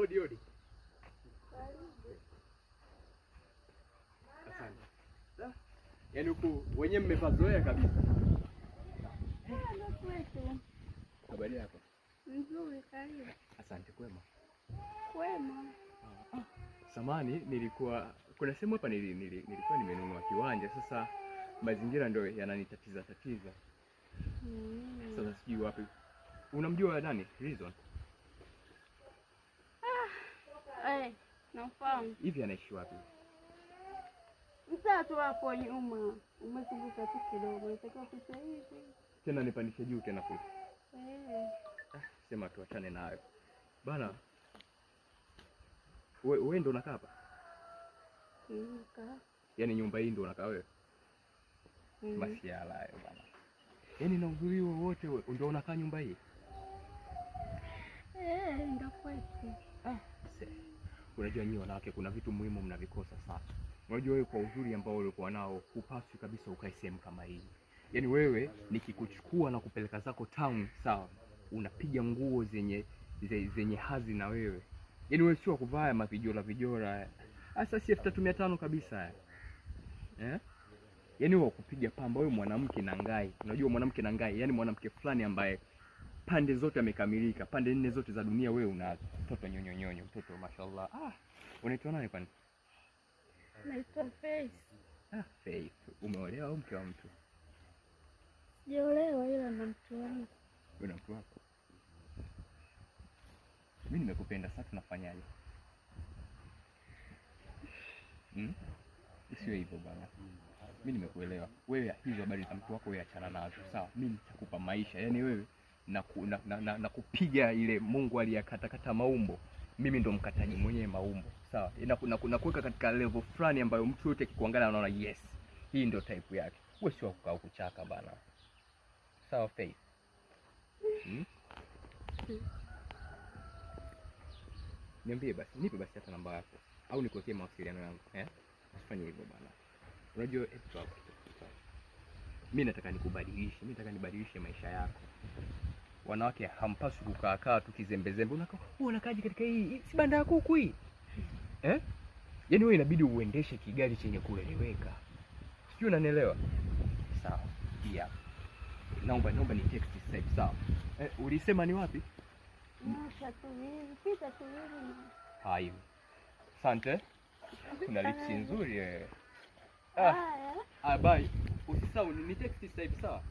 Odi odi. Asante. Yaani huku wenyewe mmepazoea kabisa. Ndio kwetu. Habari yako? Nzuri, karibu. Asante. Kwema? Kwema. Samani, kuna sehemu hapa nilikuwa nimenunua kiwanja, sasa mazingira ndio yananitatiza. Sasa sijui wapi. Unamjua nani? Reason? Nafahamu. Hivi anaishi wapi? Mtatu hapo nyuma. Umezunguka tu kidogo, unataka kupita hivi. Tena nipandishe juu tena kule. Sema tuachane nayo. Bana. Wewe ndo unakaa hapa? Yaani nyumba hii ndo unakaa wewe? Masiala hayo bana. Yaani na uzuri wote ndio unakaa nyumba hii? Ndio kwetu. Unajua nyinyi wanawake kuna vitu muhimu mnavikosa sana. Unajua wewe kwa uzuri ambao ulikuwa nao hupaswi kabisa ukae sehemu kama hii. Yaani wewe nikikuchukua na kupeleka zako town, sawa? Unapiga nguo zenye hadhi na wewe. Yaani wewe sio kuvaa mavijora. Sasa si 3500 kabisa. Yaani wewe kupiga pamba, wewe mwanamke na ngai. Unajua mwanamke na ngai, yaani mwanamke fulani ambaye pande zote amekamilika, pande nne zote za dunia wewe una mtoto nyonyonyonyo, mtoto mashallah. Unaitwa nani kwani? Naitwa Faith. Faith. Umeolewa au mke wa mtu? Sijaolewa ila na mtu wangu. Una mtu wako? Mimi nimekupenda, sasa tunafanyaje? Sio hivyo bana. Mimi nimekuelewa. Wewe hizo habari za mtu wako wewe achana nazo, sawa? Mimi nitakupa maisha. Yaani wewe na kupiga ile Mungu aliyakatakata maumbo. Mimi ndo mkataji mwenyewe maumbo, sawa? Na kuweka katika level fulani ambayo mtu yote akikuangalia anaona yes, hii ndio type yake. Wewe sio kukaa kuchaka bana. Sawa Faith? Niambie basi, nipe basi hata namba yako au nikuwekee mawasiliano yangu, Usifanye hivyo bana. Unajua mimi nataka nikubadilishe, mimi nataka nibadilishe maisha yako. Wanawake hampaswi kukaa tukizembezembe. Unakaaje katika hii? Si banda yako huku hii. Yaani wewe inabidi uendeshe kigari chenye kueleweka. Sijui unanielewa? Sawa. Yeah. Naomba ni text sasa hivi, sawa? Ulisema ni wapi? Pita tu hivi. Hai. Asante. Kuna lipsi nzuri Haya. Bye. Usisahau ni text sasa hivi, sawa?